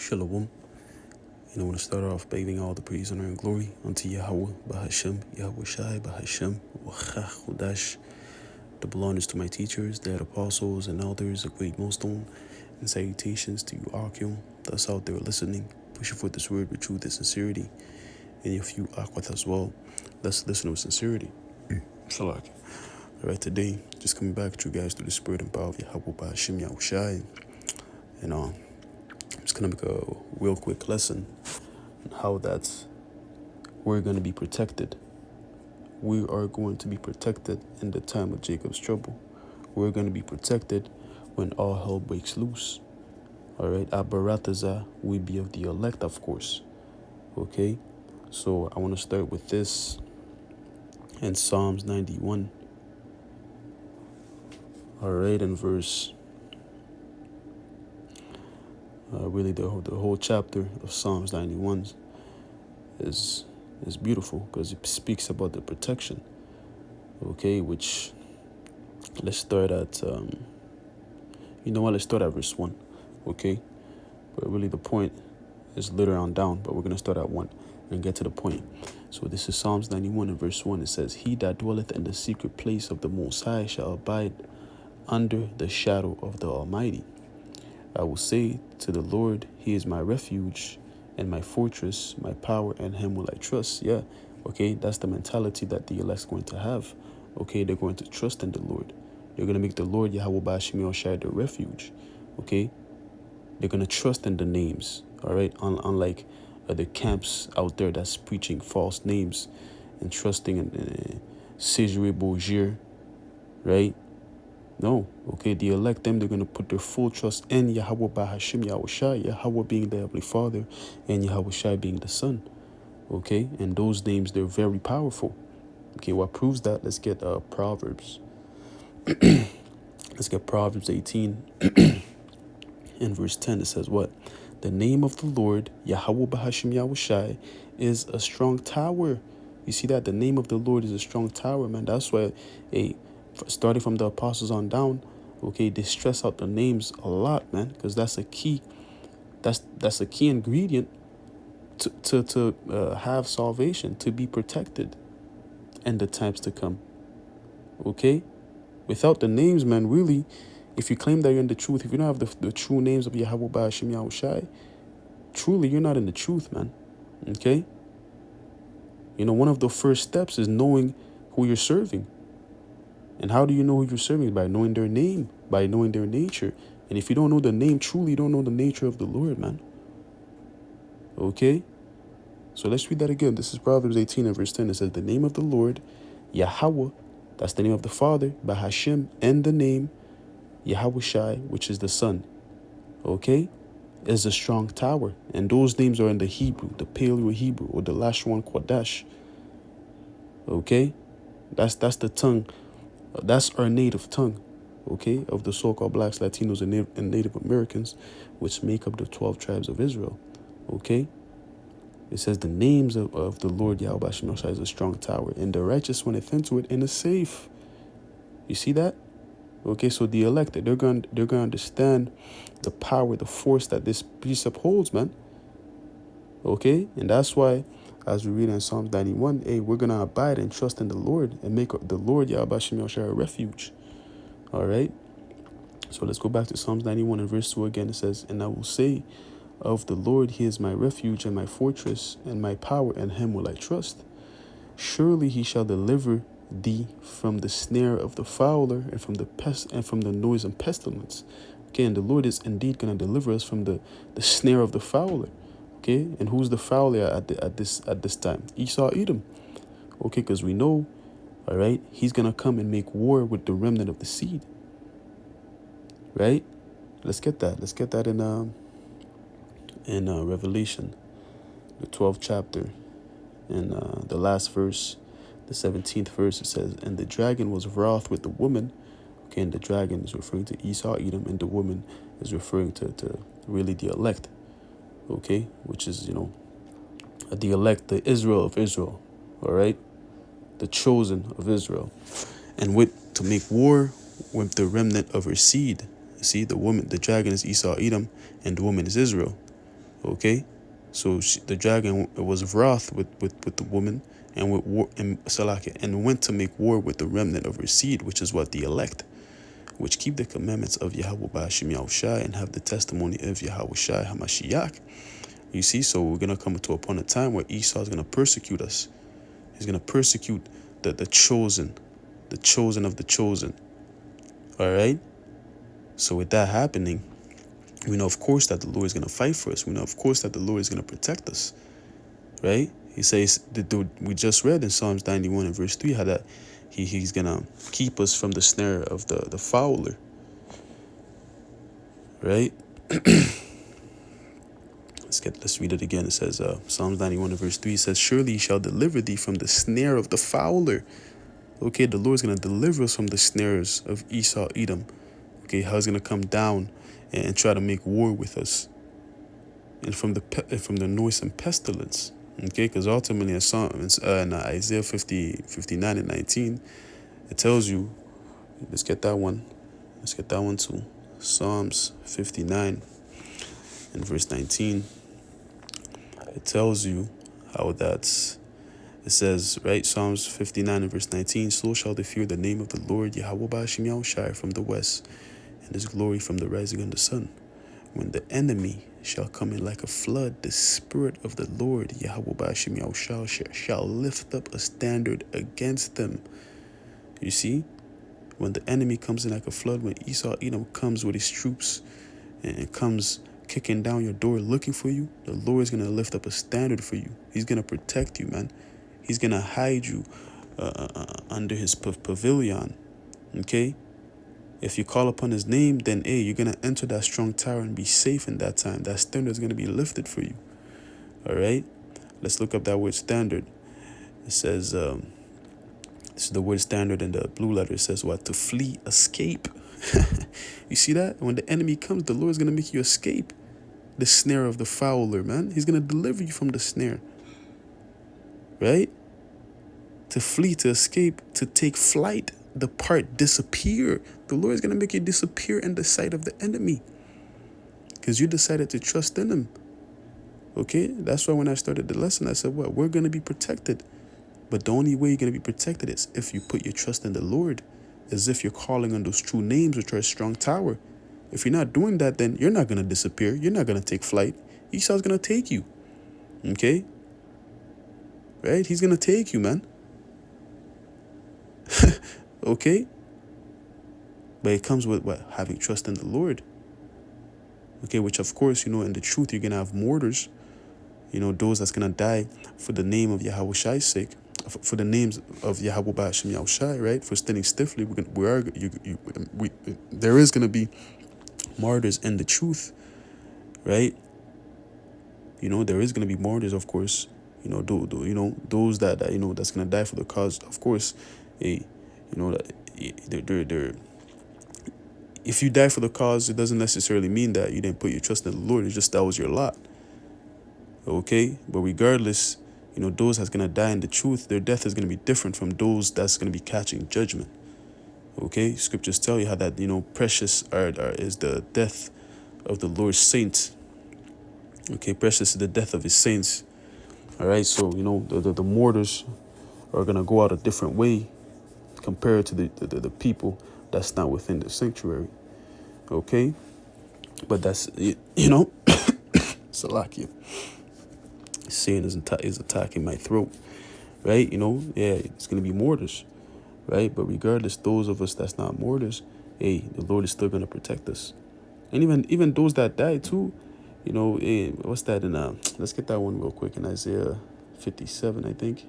Shalom. I want to start off by giving all the praise, honor, and glory unto Yahweh, Bahashem, Yahweh Shai, Bahashem, Wachach, Hudash. The belongings to my teachers, dead apostles, and elders, a great millstone, and salutations to you, Archeon, that's out there listening, pushing forth this word with truth and sincerity, and your few Akwat as well. Let's listen with sincerity. Shalak. Alright, today, just coming back to you guys through the spirit and power of Yahweh, Bahashem, Yahweh Shai, and I'm just gonna make a real quick lesson on how that we're gonna be protected. We are going to be protected in the time of Jacob's trouble. We're going to be protected when all hell breaks loose. All right, Abarataza, we be of the elect, of course. Okay, so I want to start with this in Psalms 91. All right, in verse, really the whole chapter of Psalms 91 is beautiful because it speaks about the protection. Okay, which let's start at let's start at verse 1. Okay, but really the point is later on down, but we're going to start at 1 and get to the point. So this is Psalms 91 and verse 1. It says, "He that dwelleth in the secret place of the Most High shall abide under the shadow of the Almighty. I will say to the Lord, He is my refuge and my fortress, my power, and Him will I trust." Yeah, okay, that's the mentality that the elect's going to have. Okay, they're going to trust in the Lord. They're going to make the Lord Yahweh Bashim Yoshai their refuge. Okay, they're going to trust in the names. All right, unlike other camps out there that's preaching false names and trusting in Sejre Bojir, right? No, okay, the elect them, they're going to put their full trust in Yahweh Bahashim Yahweh Shai, Yahweh being the Heavenly Father and Yahweh Shai being the Son. Okay, and those names, they're very powerful. Okay, what proves that? Let's get Proverbs. Let's get Proverbs 18 in verse 10. It says what? "The name of the Lord, Yahweh Bahashim Yahweh Shai, is a strong tower." You see that? The name of the Lord is a strong tower, man. That's why starting from the apostles on down, okay, they stress out the names a lot, man, because that's a key. That's a key ingredient to have salvation, to be protected in the times to come. Okay, without the names, man, really, if you claim that you're in the truth, if you don't have the true names of Yahweh Ba'ashim Yahweh Shai, truly you're not in the truth, man. Okay, one of the first steps is knowing who you're serving. And how do you know who you're serving? By knowing their name, by knowing their nature. And if you don't know the name, truly you don't know the nature of the Lord, man. Okay? So let's read that again. This is Proverbs 18 and verse 10. It says, "The name of the Lord, Yahweh," that's the name of the Father, Bahashim, and the name, Yahweh Shai, which is the Son. Okay? Is a strong tower. And those names are in the Hebrew, the Paleo Hebrew, or the Lashwan Kodash. Okay? That's the tongue. That's our native tongue, okay, of the so-called blacks, Latinos, and Native Americans, which make up the 12 tribes of Israel, okay? It says the names of the Lord Yahweh Bashim Yoshai is a strong tower, and the righteous runneth into it and is safe. You see that? Okay, so the elected, they're going to understand the power, the force that this precept holds, man. Okay, and that's why, as we read in Psalms 91, we're going to abide and trust in the Lord and make the Lord Yahweh Bashim Yoshai a refuge. All right, so let's go back to Psalms 91 and verse 2 again. It says, "And I will say of the Lord, He is my refuge and my fortress and my power, and Him will I trust. Surely He shall deliver thee from the snare of the fowler and from the pest and from the noise and pestilence." Okay, and the Lord is indeed going to deliver us from the snare of the fowler. Okay, and who's the fowler at this time? Esau Edom. Okay, because we know, all right, he's gonna come and make war with the remnant of the seed. Right? Let's get that. Let's get that in Revelation, the 12th chapter, and the last verse, the 17th verse. It says, "And the dragon was wroth with the woman." Okay, and the dragon is referring to Esau Edom, and the woman is referring to really the elect. Okay, which is, the elect, the Israel of Israel, all right, the chosen of Israel, and to make war with the remnant of her seed. See, the dragon is Esau Edom, and the woman is Israel. Okay, so the dragon was wroth with the woman, and with war and Salaki, and went to make war with the remnant of her seed, which is what the elect, which keep the commandments of Yahweh Ba'ashim Yahushai and have the testimony of Yahweh Shai Hamashiach. You see, so we're gonna come to a point of time where Esau is gonna persecute us. He's gonna persecute the chosen of the chosen. All right. So with that happening, we know, of course, that the Lord is going to fight for us. We know, of course, that the Lord is going to protect us, right? He says, we just read in Psalms 91 and verse 3 how that he's going to keep us from the snare of the fowler, right? Let's read it again. It says, Psalms 91 and verse 3 says, surely he shall deliver thee from the snare of the fowler. Okay, the Lord's going to deliver us from the snares of Esau, Edom. Okay, how he's going to come down and try to make war with us, and from the noisome pestilence. Okay, because ultimately in Isaiah 59 and 19, it tells you, let's get that one too. Psalms 59 and verse 19, it tells you how that's, it says, right, Psalms 59 and verse 19, so shall they fear the name of the Lord, Yahweh Ba'ashim Yahushai, from the west, and his glory from the rising of the sun. When the enemy shall come in like a flood, the Spirit of the Lord, Yahweh Ba'ashim Yahushai, shall lift up a standard against them. You see, when the enemy comes in like a flood, when Esau Edom comes with his troops and comes kicking down your door looking for you, the Lord is going to lift up a standard for you. He's going to protect you, man. He's going to hide you under his pavilion, okay? If you call upon his name, then, hey, you're going to enter that strong tower and be safe in that time. That standard is going to be lifted for you, all right? Let's look up that word standard. It says, this is the word standard in the blue letter. It says what? To flee, escape. You see that? When the enemy comes, the Lord is going to make you escape the snare of the fowler, man. He's going to deliver you from the snare, right? To flee, to escape, to take flight, depart, disappear. The Lord is going to make you disappear in the sight of the enemy because you decided to trust in him. Okay? That's why when I started the lesson, I said, what? We're going to be protected. But the only way you're going to be protected is if you put your trust in the Lord, as if you're calling on those true names, which are a strong tower. If you're not doing that, then you're not going to disappear. You're not going to take flight. Esau's going to take you. Okay? Right? He's going to take you, man. Okay? But it comes with what? Having trust in the Lord. Okay, which of course, in the truth, you're going to have martyrs. Those that's going to die for the name of Yahweh Shai's sake. For the names of Yahweh Ba'ashim Yahushai, right? For standing stiffly, there is going to be martyrs in the truth, right? There is going to be martyrs, of course. Those that that's going to die for the cause. Of course, they're if you die for the cause, it doesn't necessarily mean that you didn't put your trust in the Lord. It's just that was your lot. Okay, but regardless, those that's going to die in the truth, their death is going to be different from those that's going to be catching judgment. Okay, scriptures tell you how that, precious is the death of the Lord's saints. Okay, precious is the death of his saints. All right, so, the mortars are going to go out a different way compared to the people that's not within the sanctuary. Okay, but that's, Salakia. Sin is attacking my throat, right? It's going to be mortars, right? But regardless, those of us that's not mortars, hey, the Lord is still going to protect us. And even those that die too, what's that in, let's get that one real quick in Isaiah 57, I think.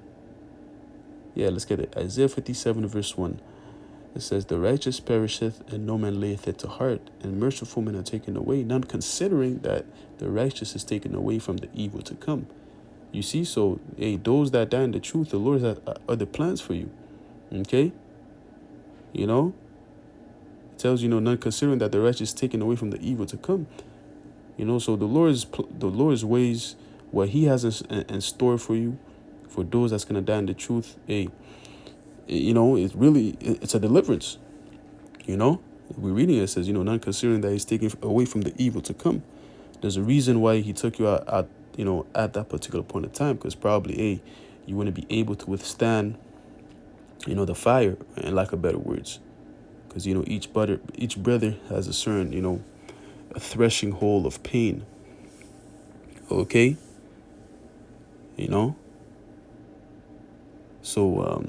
Yeah, let's get it. Isaiah 57 verse 1. It says, the righteous perisheth, and no man layeth it to heart, and merciful men are taken away, none considering that the righteous is taken away from the evil to come. You see, so, hey, those that die in the truth, the Lord has other plans for you. Okay? It tells none considering that the righteous is taken away from the evil to come. So the Lord's ways, what he has in store for you, for those that's going to die in the truth, hey, it's a deliverance. We're reading it says, none considering that he's taken away from the evil to come. There's a reason why he took you out at, at that particular point in time, because probably you wouldn't be able to withstand, the fire, and lack of better words, because each brother has a certain, a threshing hole of pain. Okay, so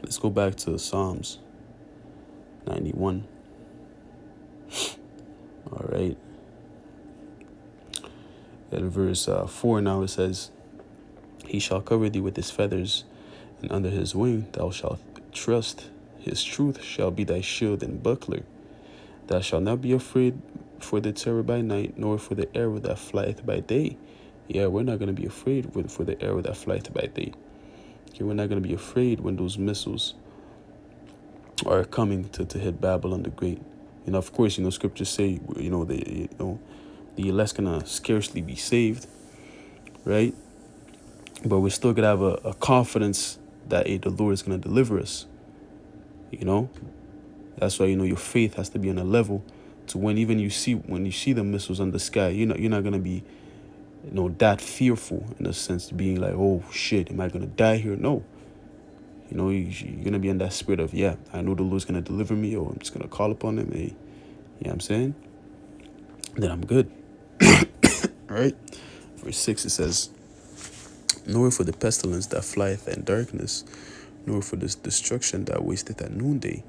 let's go back to Psalms 91. All right. At verse 4 now it says, he shall cover thee with his feathers, and under his wing thou shalt trust. His truth shall be thy shield and buckler. Thou shalt not be afraid for the terror by night, nor for the arrow that flieth by day. Yeah, we're not going to be afraid for the arrow that flieth by day. Okay, we're not going to be afraid when those missiles are coming to hit Babylon the Great. Of course, scriptures say, the elect's gonna scarcely be saved, right? But we're still gonna have a confidence that the Lord is gonna deliver us. That's why your faith has to be on a level to when you see the missiles on the sky, you're not gonna be that fearful, in a sense, being like, oh shit, am I gonna die here? No. You're gonna be in that spirit of, yeah, I know the Lord's gonna deliver me, or I'm just gonna call upon him. Hey, you know what I'm saying? Then I'm good. All right. Verse 6, it says, nor for the pestilence that flieth in darkness, nor for this destruction that wasteth at noonday.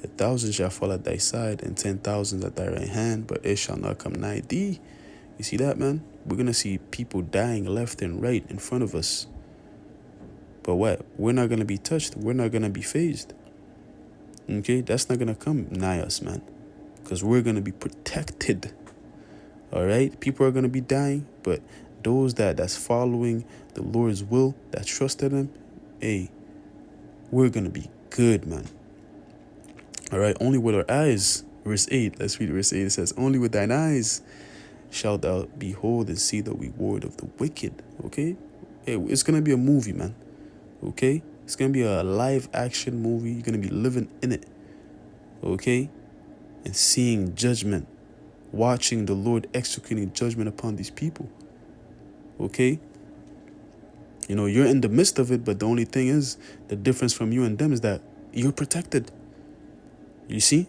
1,000 shall fall at thy side, and 10,000 at thy right hand, but it shall not come nigh thee. You see that, man? We're gonna see people dying left and right in front of us. But what? We're not gonna be touched. We're not gonna be fazed. Okay? That's not gonna come nigh us, man. Because we're gonna be protected. All right? People are gonna be dying, but those that's following the Lord's will, that trusted him, hey, we're gonna be good, man. All right? Only with our eyes. Verse 8. Let's read verse 8. It says, only with thine eyes shalt thou behold and see the reward of the wicked. Okay? Hey, it's gonna be a movie, man. Okay? It's going to be a live action movie. You're going to be living in it. Okay? And seeing judgment. Watching the Lord executing judgment upon these people. Okay? You're in the midst of it, but the only thing is, the difference from you and them is that you're protected. You see?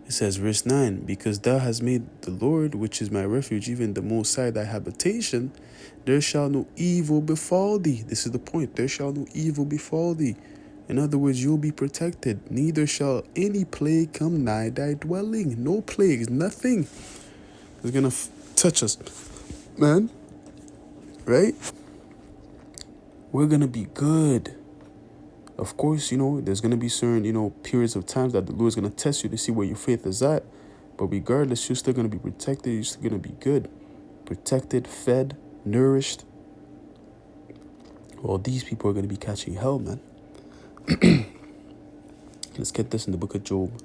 It says, verse 9, because thou hast made the Lord, which is my refuge, even the Most High, thy habitation, there shall no evil befall thee. This is the point. There shall no evil befall thee. In other words, you'll be protected. Neither shall any plague come nigh thy dwelling. No plagues, nothing is going to touch us, man. Right? We're going to be good. Of course, there's going to be certain, periods of times that the Lord's going to test you to see where your faith is at. But regardless, you're still going to be protected. You're still going to be good. Protected, fed, nourished. Well, these people are going to be catching hell, man. Let's get this in the book of Job,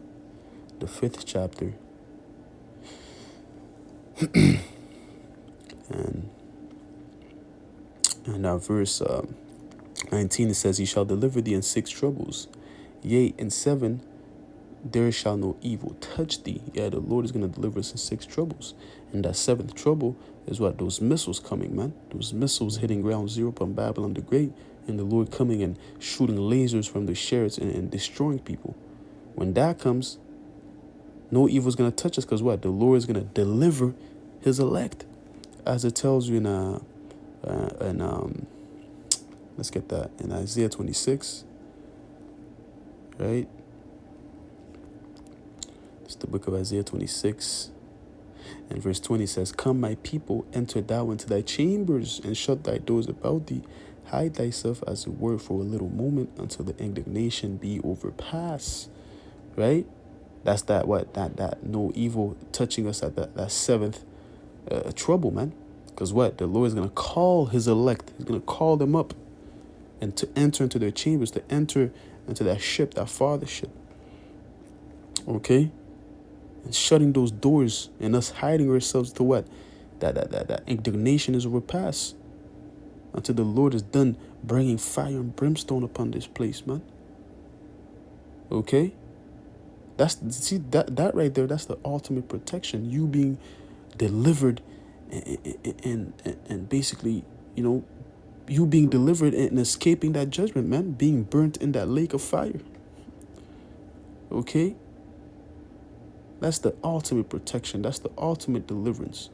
the 5th chapter. and now verse 19, it says, he shall deliver thee in 6 troubles. Yea, in 7 there shall no evil touch thee. Yeah, the Lord is going to deliver us in 6 troubles. And that 7th trouble is what? Those missiles coming, man. Those missiles hitting ground zero upon Babylon the Great. And the Lord coming and shooting lasers from the chariots and destroying people. When that comes, no evil is going to touch us, because what? The Lord is going to deliver his elect. As it tells you let's get that in Isaiah 26, right? It's the book of Isaiah 26. And verse 20 says, come, my people, enter thou into thy chambers, and shut thy doors about thee. Hide thyself as it were for a little moment, until the indignation be overpassed. Right? That's that no evil touching us at that 7th trouble, man. Because what? The Lord is going to call his elect. He's going to call them up and to enter into their chambers, to enter into that ship, that fathership. Okay? And shutting those doors and us hiding ourselves to what? That indignation is overpassed. Until the Lord is done bringing fire and brimstone upon this place, man. Okay? That right there, that's the ultimate protection. You being delivered, and basically, you know, you being delivered and escaping that judgment, man, being burnt in that lake of fire. Okay? That's the ultimate protection. That's the ultimate deliverance.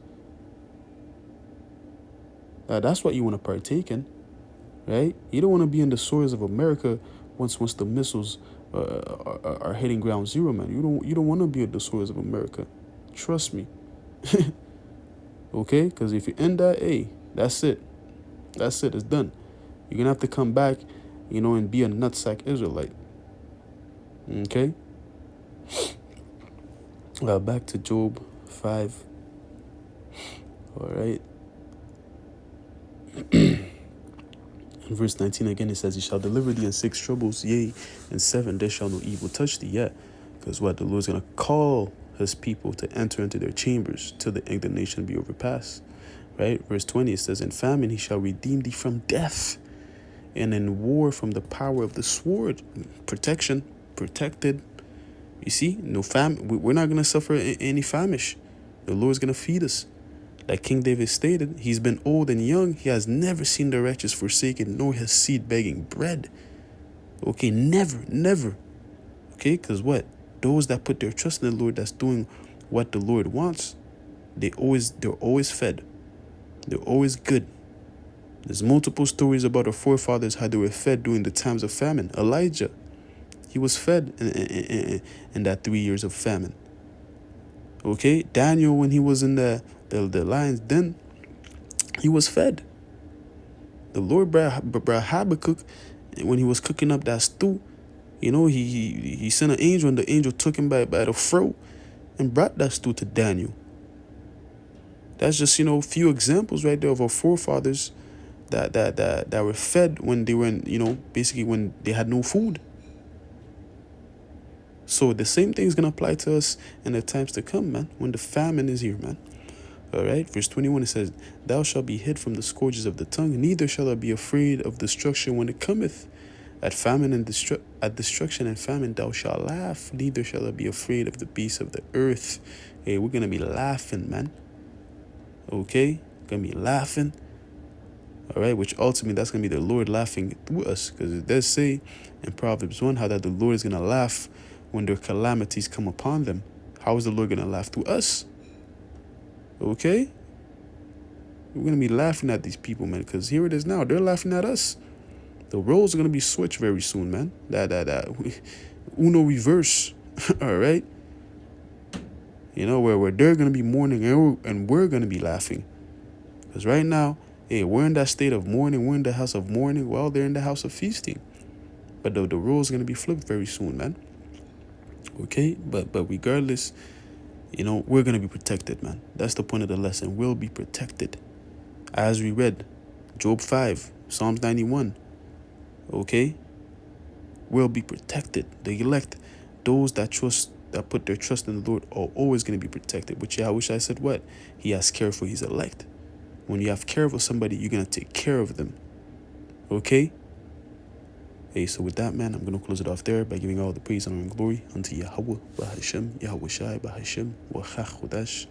That's what you want to partake in, right? You don't want to be in the soils of America once the missiles are hitting ground zero, man. You don't want to be in the soils of America. Trust me. Okay? Because if you're in that, hey, that's it. That's it. It's done. You're gonna have to come back, and be a nutsack Israelite. Okay? Back to Job 5. All right. In verse 19 again, it says, He shall deliver thee in 6 troubles, yea, in 7 there shall no evil touch thee yet. Because what? The Lord's going to call his people to enter into their chambers till the indignation be overpassed. Right? Verse 20, it says, In famine he shall redeem thee from death, and in war from the power of the sword. Protection, protected. You see, no famine. We're not going to suffer any famish. The Lord's going to feed us. Like King David stated, he's been old and young. He has never seen the righteous forsaken, nor his seed begging bread. Okay, never, never. Okay, because what? Those that put their trust in the Lord, that's doing what the Lord wants, they're always fed. They're always good. There's multiple stories about our forefathers, how they were fed during the times of famine. Elijah, he was fed in that 3 years of famine. Okay, Daniel, when he was in the lion's den, he was fed. The Lord brought Habakkuk, when he was cooking up that stew, he sent an angel, and the angel took him by the throat and brought that stew to Daniel. That's just, few examples right there of our forefathers that were fed when they were basically when they had no food. So the same thing is going to apply to us in the times to come, man, when the famine is here, man. All right, verse 21, it says, Thou shalt be hid from the scourges of the tongue, neither shalt thou be afraid of destruction when it cometh. At destruction and famine thou shalt laugh, neither shalt thou be afraid of the beasts of the earth. Hey, we're going to be laughing, man. Okay, going to be laughing. All right, which ultimately that's going to be the Lord laughing through us, because it does say in Proverbs 1 how that the Lord is going to laugh when their calamities come upon them. How is the Lord going to laugh through us? Okay? We're going to be laughing at these people, man, because here it is now. They're laughing at us. The roles are going to be switched very soon, man. Uno reverse. All right? Where they're going to be mourning and we're going to be laughing. Because right now, hey, we're in that state of mourning. We're in the house of mourning while they're in the house of feasting. But the roles are going to be flipped very soon, man. Okay? But regardless, we're going to be protected, man. That's the point of the lesson. We'll be protected. As we read, Job 5, Psalms 91. Okay? We'll be protected. The elect, those that put their trust in the Lord, are always going to be protected. Which I wish I said what? He has care for his elect. When you have care for somebody, you're going to take care of them. Okay? Hey, so with that, man, I'm going to close it off there by giving all the praise, honor, and glory unto Yahweh, Bahashem, Yahweh Shai, Bahashem, Wachach Chodesh.